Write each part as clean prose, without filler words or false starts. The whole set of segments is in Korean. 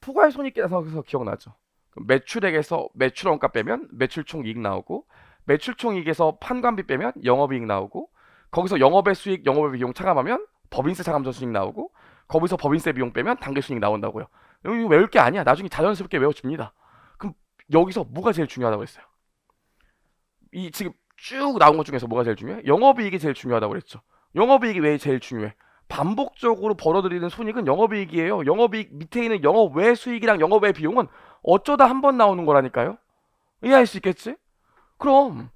포괄손익계산서에서 기억나죠? 매출액에서 매출원가 빼면 매출총이익 나오고, 매출총이익에서 판관비 빼면 영업이익 나오고, 거기서 영업의 수익, 영업의 비용 차감하면 법인세 차감전 수익 나오고, 거기서 법인세 비용 빼면 단계수익 나온다고요. 여기 외울 게 아니야. 나중에 자연스럽게 외워집니다. 그럼 여기서 뭐가 제일 중요하다고 했어요? 이 지금 쭉 나온 것 중에서 뭐가 제일 중요해? 영업이익이 제일 중요하다고 그랬죠. 영업이익이 왜 제일 중요해? 반복적으로 벌어들이는 손익은 영업이익이에요. 영업이익 밑에 있는 영업 외 수익이랑 영업 외 비용은 어쩌다 한 번 나오는 거라니까요. 이해할 수 있겠지? 그럼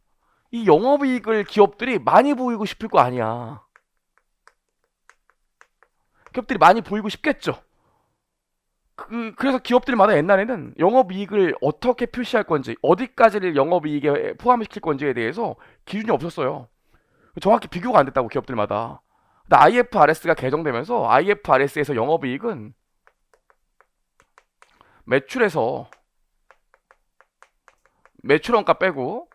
이 영업이익을 기업들이 많이 보이고 싶을 거 아니야. 기업들이 많이 보이고 싶겠죠. 그래서 기업들마다 옛날에는 영업이익을 어떻게 표시할 건지, 어디까지를 영업이익에 포함시킬 건지에 대해서 기준이 없었어요. 정확히 비교가 안 됐다고, 기업들마다. 근데 IFRS가 개정되면서 IFRS에서 영업이익은 매출에서 매출원가 빼고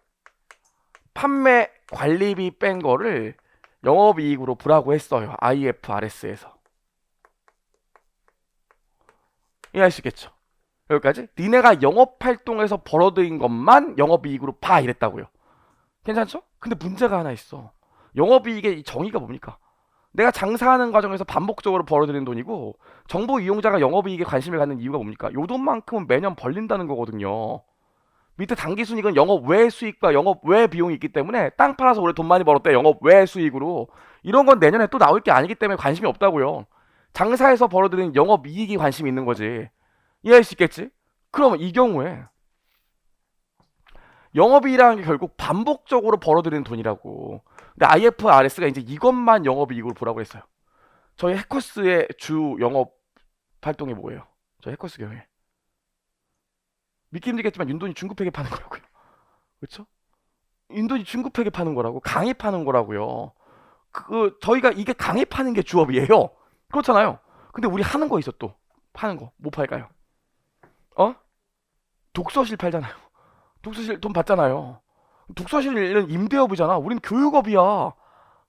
판매 관리비 뺀 거를 영업이익으로 보라고 했어요. IFRS에서. 이해할 수 있겠죠? 여기까지? 니네가 영업활동에서 벌어들인 것만 영업이익으로 봐, 이랬다고요. 괜찮죠? 근데 문제가 하나 있어. 영업이익의 정의가 뭡니까? 내가 장사하는 과정에서 반복적으로 벌어들이는 돈이고, 정보 이용자가 영업이익에 관심을 갖는 이유가 뭡니까? 요 돈만큼은 매년 벌린다는 거거든요. 밑에 당기순이익은 영업 외 수익과 영업 외 비용이 있기 때문에 땅 팔아서 올해 돈 많이 벌었대, 영업 외 수익으로. 이런 건 내년에 또 나올 게 아니기 때문에 관심이 없다고요. 장사에서 벌어들이는 영업이익이 관심이 있는 거지. 이해할 수 있겠지? 그럼 이 경우에 영업이익이라는 게 결국 반복적으로 벌어들이는 돈이라고. 근데 IFRS가 이제 이것만 영업이익으로 보라고 했어요. 저희 해커스의 주 영업 활동이 뭐예요? 저희 해커스 경우에 믿기 힘들겠지만 윤돈이 중급회계 파는 거라고요. 그렇죠? 윤돈이 중급회계 파는 거라고, 강의 파는 거라고요. 저희가 이게 강의 파는 게 주업이에요. 그렇잖아요. 근데 우리 하는 거 있어, 또 파는 거. 뭐 팔까요? 어? 독서실 팔잖아요. 독서실 돈 받잖아요. 독서실은 임대업이잖아. 우린 교육업이야.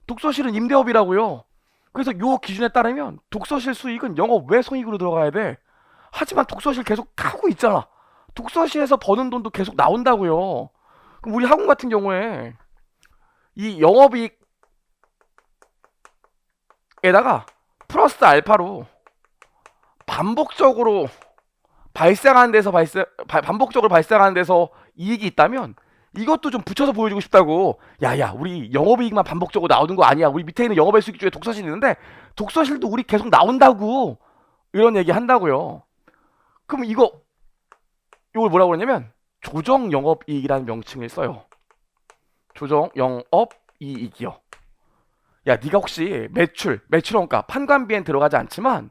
독서실은 임대업이라고요. 그래서 요 기준에 따르면 독서실 수익은 영업 외 손익으로 들어가야 돼. 하지만 독서실 계속 하고 있잖아. 독서실에서 버는 돈도 계속 나온다고요. 그럼 우리 학원 같은 경우에 이 영업이익에다가 플러스 알파로 반복적으로 반복적으로 발생하는 데서 이익이 있다면 이것도 좀 붙여서 보여주고 싶다고. 야야, 우리 영업이익만 반복적으로 나오는 거 아니야. 우리 밑에 있는 영업의 수익 중에 독서실이 있는데 독서실도 우리 계속 나온다고. 이런 얘기 한다고요. 그럼 이걸 뭐라고 그러냐면 조정 영업이익이라는 명칭을 써요. 조정 영업이익이요. 야, 네가 혹시 매출원가, 판관비엔 들어가지 않지만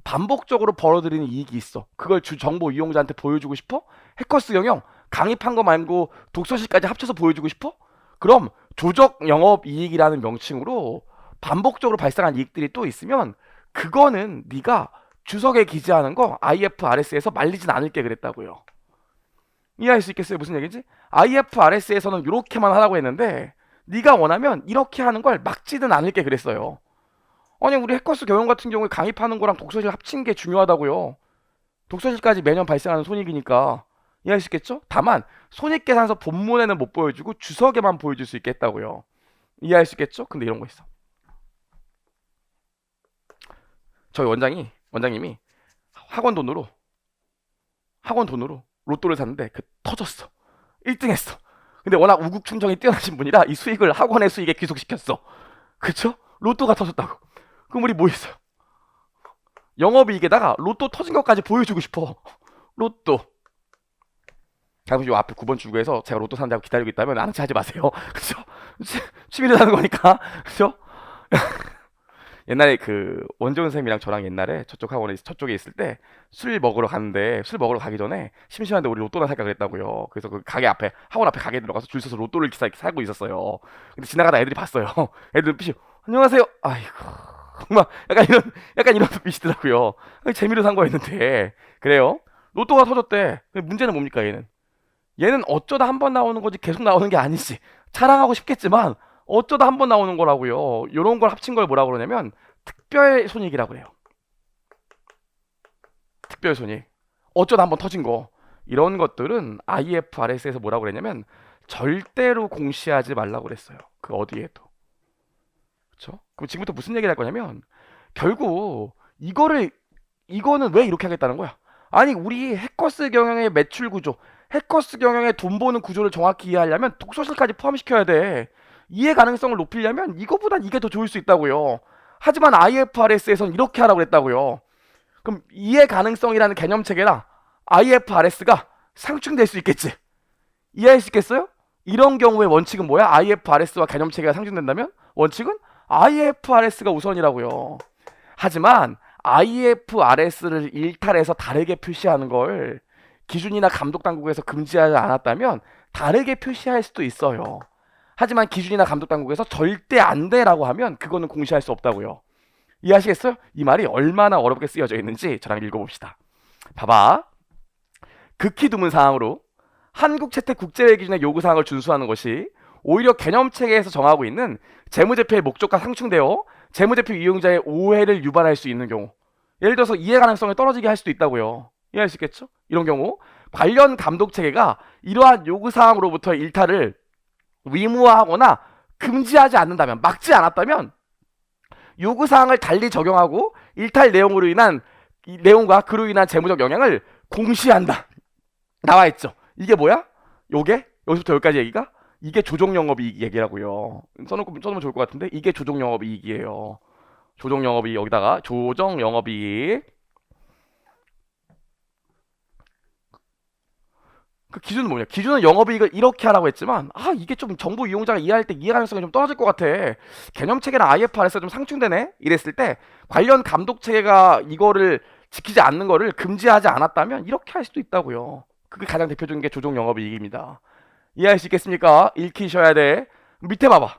반복적으로 벌어들이는 이익이 있어. 그걸 주 정보 이용자한테 보여주고 싶어? 해커스 경영 강의판 거 말고 독서실까지 합쳐서 보여주고 싶어? 그럼 조적 영업이익이라는 명칭으로 반복적으로 발생한 이익들이 또 있으면 그거는 네가 주석에 기재하는 거 IFRS에서 말리진 않을게 그랬다고요. 이해할 수 있겠어요? 무슨 얘기지? IFRS에서는 이렇게만 하라고 했는데 네가 원하면 이렇게 하는 걸 막지는 않을게 그랬어요. 아니, 우리 해커스 경영 같은 경우에 강의 파는 거랑 독서실 합친 게 중요하다고요. 독서실까지 매년 발생하는 손익이니까. 이해할 수 있겠죠? 다만 손익계산서 본문에는 못 보여주고 주석에만 보여줄 수 있겠다고요. 이해할 수 있겠죠? 근데 이런 거 있어. 저희 원장님이 학원 돈으로 로또를 샀는데 터졌어. 1등 했어. 근데 워낙 우국충정이 뛰어나신 분이라 이 수익을 학원의 수익에 귀속시켰어. 그쵸? 로또가 터졌다고. 그럼 우리 뭐 있어요? 영업이익에다가 로또 터진 것까지 보여주고 싶어. 로또. 잠시 요 앞에 9번 출구에서 제가 로또 산다고 기다리고 있다면 아는 체 하지 마세요. 그죠? 취미로 사는 거니까. 그죠? 옛날에 그 원재훈 선생님이랑 저랑 옛날에 저쪽에 있을 때 술 먹으러 갔는데, 술 먹으러 가기 전에 심심한데 우리 로또나 살까 그랬다고요. 그래서 그 학원 앞에 가게 들어가서 줄 서서 로또를 사고 있었어요. 근데 지나가다 애들이 봤어요. 애들 눈빛이 안녕하세요. 아이고, 막 약간 이런 눈빛이더라고요. 재미로 산 거였는데. 그래요. 로또가 터졌대. 문제는 뭡니까, 얘는 어쩌다 한 번 나오는 거지 계속 나오는 게 아니지. 자랑하고 싶겠지만 어쩌다 한 번 나오는 거라고요. 요런 걸 합친 걸 뭐라고 그러냐면 특별손익이라고 해요. 특별손익. 어쩌다 한번 터진 거. 이런 것들은 IFRS에서 뭐라고 그랬냐면 절대로 공시하지 말라고 그랬어요. 그 어디에도. 그렇죠? 그럼 지금부터 무슨 얘기를 할 거냐면 결국 이거는 왜 이렇게 하겠다는 거야? 아니 우리 해커스 경영의 매출 구조, 해커스 경영의 돈 버는 구조를 정확히 이해하려면 독서실까지 포함시켜야 돼. 이해 가능성을 높이려면 이거보단 이게 더 좋을 수 있다고요. 하지만 IFRS에선 이렇게 하라고 그랬다고요. 그럼 이해 가능성이라는 개념 체계라 IFRS가 상충될 수 있겠지. 이해할 수 있겠어요? 이런 경우의 원칙은 뭐야? IFRS와 개념 체계가 상충된다면 원칙은 IFRS가 우선이라고요. 하지만 IFRS를 일탈해서 다르게 표시하는 걸 기준이나 감독 당국에서 금지하지 않았다면 다르게 표시할 수도 있어요. 하지만 기준이나 감독 당국에서 절대 안 돼라고 하면 그거는 공시할 수 없다고요. 이해하시겠어요? 이 말이 얼마나 어렵게 쓰여져 있는지 저랑 읽어봅시다. 봐봐. 극히 드문 사항으로 한국채택국제회 기준의 요구사항을 준수하는 것이 오히려 개념체계에서 정하고 있는 재무제표의 목적과 상충되어 재무제표 이용자의 오해를 유발할 수 있는 경우, 예를 들어서 이해 가능성이 떨어지게 할 수도 있다고요. 이해할 수 있겠죠? 이런 경우 관련 감독체계가 이러한 요구사항으로부터 일탈을 위무화하거나 금지하지 않는다면, 막지 않았다면 요구사항을 달리 적용하고 일탈 내용으로 인한 내용과 그로 인한 재무적 영향을 공시한다. 나와있죠. 이게 뭐야? 요게? 여기서부터 여기까지 얘기가? 이게 조정영업이익 얘기라고요. 써놓으면 좋을 것 같은데 이게 조정영업이익이에요. 조정영업이익 여기다가 조정영업이익. 그 기준은 뭐냐? 기준은 영업이익을 이렇게 하라고 했지만 이게 좀 정보 이용자가 이해할 때 이해 가능성이 좀 떨어질 것 같아. 개념 체계나 IFRS가 좀 상충되네? 이랬을 때 관련 감독 체계가 이거를 지키지 않는 거를 금지하지 않았다면 이렇게 할 수도 있다고요. 그게 가장 대표적인 게 조정 영업이익입니다. 이해할 수 있겠습니까? 읽히셔야 돼. 밑에 봐봐.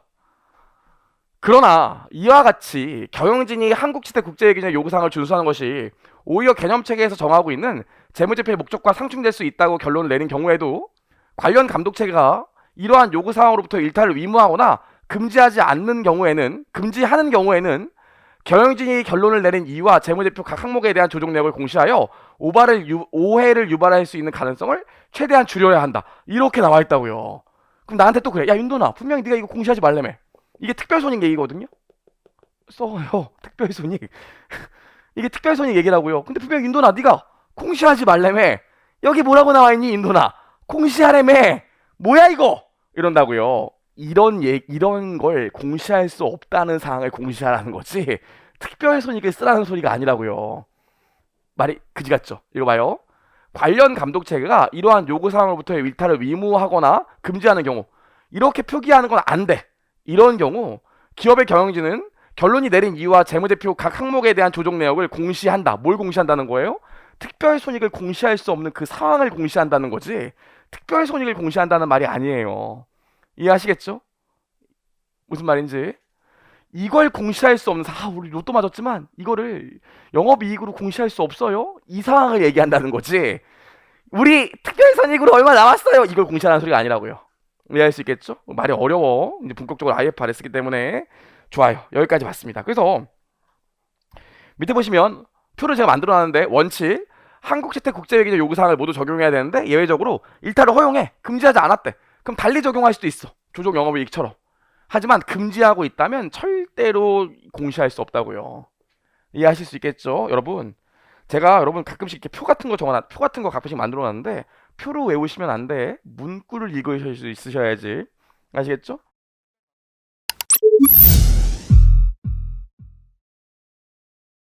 그러나 이와 같이 경영진이 한국지대국제회 기준의 요구사항을 준수하는 것이 오히려 개념체계에서 정하고 있는 재무제표의 목적과 상충될 수 있다고 결론을 내린 경우에도 관련 감독체계가 이러한 요구사항으로부터 일탈을 위무하거나 금지하는 경우에는 경영진이 결론을 내린 이유와 재무제표 각 항목에 대한 조정 내역을 공시하여 오해를 유발할 수 있는 가능성을 최대한 줄여야 한다. 이렇게 나와 있다고요. 그럼 나한테 또 그래. 야 윤도나, 분명히 네가 이거 공시하지 말라며. 이게 특별손익 얘기거든요. 써요. 특별손익. 이게 특별손익 얘기라고요. 근데 분명히 윤도나 네가 공시하지 말라며. 여기 뭐라고 나와 있니 윤도나? 공시하라며. 뭐야 이거? 이런다고요. 이런 걸 공시할 수 없다는 사항을 공시하라는 거지 특별손익을 쓰라는 소리가 아니라고요. 말이 그지 같죠? 이거 봐요. 관련 감독체계가 이러한 요구사항으로부터의 일탈을 위무하거나 금지하는 경우 이렇게 표기하는 건 안 돼. 이런 경우 기업의 경영진은 결론이 내린 이유와 재무제표 각 항목에 대한 조정 내역을 공시한다. 뭘 공시한다는 거예요? 특별손익을 공시할 수 없는 그 상황을 공시한다는 거지 특별손익을 공시한다는 말이 아니에요. 이해하시겠죠? 무슨 말인지. 이걸 공시할 수 없는 우리 로또 맞았지만 이거를 영업이익으로 공시할 수 없어요? 이 상황을 얘기한다는 거지 우리 특별손익으로 얼마 남았어요? 이걸 공시하는 소리가 아니라고요. 이해할 수 있겠죠? 말이 어려워. 이제 본격적으로 IFRS기 때문에. 좋아요. 여기까지 봤습니다. 그래서 밑에 보시면 표를 제가 만들어놨는데 원칙 한국채택국제회 기준 요구사항을 모두 적용해야 되는데 예외적으로 일탈을 허용해. 금지하지 않았대. 그럼 달리 적용할 수도 있어. 조정 영업이익처럼. 하지만 금지하고 있다면 절대로 공시할 수 없다고요. 이해하실 수 있겠죠? 여러분 제가 가끔씩 이렇게 표 같은 거 가끔씩 만들어놨는데 표로 외우시면 안 돼. 문구를 읽으실 수 있으셔야지. 아시겠죠?